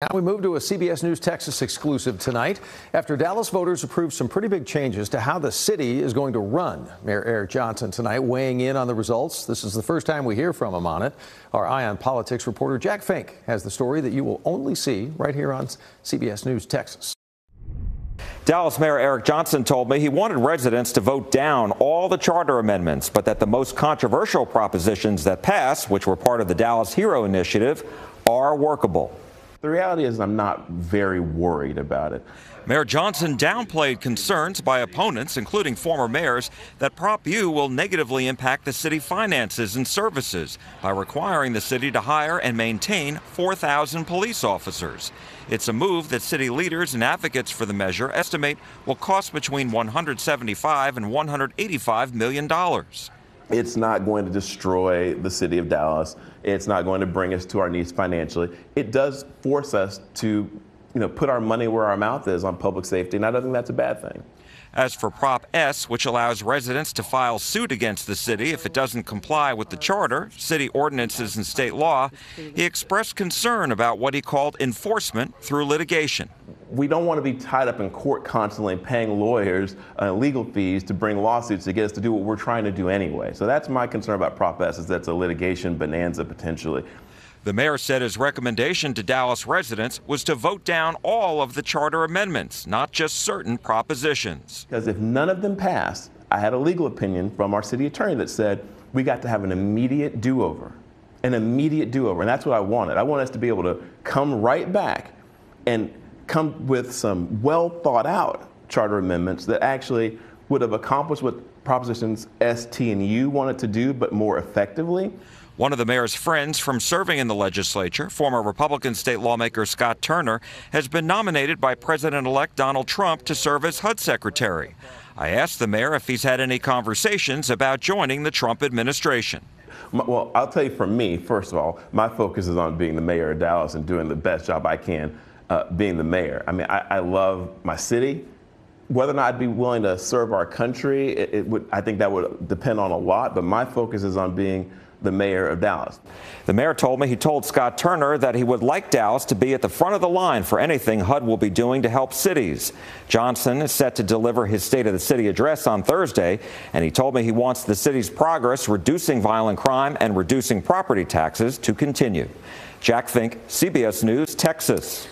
Now we move to a CBS News Texas exclusive tonight after Dallas voters approved some pretty big changes to how the city is going to run. Mayor Eric Johnson tonight weighing in on the results. This is the first time we hear from him on it. Our Eye on Politics reporter Jack Fink has the story that you will only see right here on CBS News Texas. Dallas Mayor Eric Johnson told me he wanted residents to vote down all the charter amendments, but that the most controversial propositions that passed, which were part of the Dallas Hero Initiative, are workable. The reality is I'm not very worried about it. Mayor Johnson downplayed concerns by opponents, including former mayors, that Prop U will negatively impact the city finances and services by requiring the city to hire and maintain 4,000 police officers. It's a move that city leaders and advocates for the measure estimate will cost between $175 and $185 million. It's not going to destroy the city of Dallas. It's not going to bring us to our knees financially. It does force us to, put our money where our mouth is on public safety, and I don't think that's a bad thing. As for Prop S, which allows residents to file suit against the city if it doesn't comply with the charter, city ordinances, and state law, he expressed concern about what he called enforcement through litigation. We don't want to be tied up in court constantly paying lawyers legal fees to bring lawsuits to get us to do what we're trying to do anyway. So that's my concern about Prop S, is that's a litigation bonanza potentially. The mayor said his recommendation to Dallas residents was to vote down all of the charter amendments, not just certain propositions. Because if none of them passed, I had a legal opinion from our city attorney that said we got to have an immediate do-over. An immediate do-over, and that's what I wanted. I want us to be able to come right back and come with some well thought out charter amendments that actually would have accomplished what propositions S, T, and U wanted to do, but more effectively. One of the mayor's friends from serving in the legislature, former Republican state lawmaker Scott Turner, has been nominated by President-elect Donald Trump to serve as HUD secretary. I asked the mayor if he's had any conversations about joining the Trump administration. Well, I'll tell you, for me, first of all, my focus is on being the mayor of Dallas and doing the best job I can being the mayor. I mean, I love my city. Whether or not I'd be willing to serve our country, I think that would depend on a lot, but my focus is on being the mayor of Dallas. The mayor told me he told Scott Turner that he would like Dallas to be at the front of the line for anything HUD will be doing to help cities. Johnson is set to deliver his State of the City address on Thursday, and he told me he wants the city's progress reducing violent crime and reducing property taxes to continue. Jack Fink, CBS News, Texas.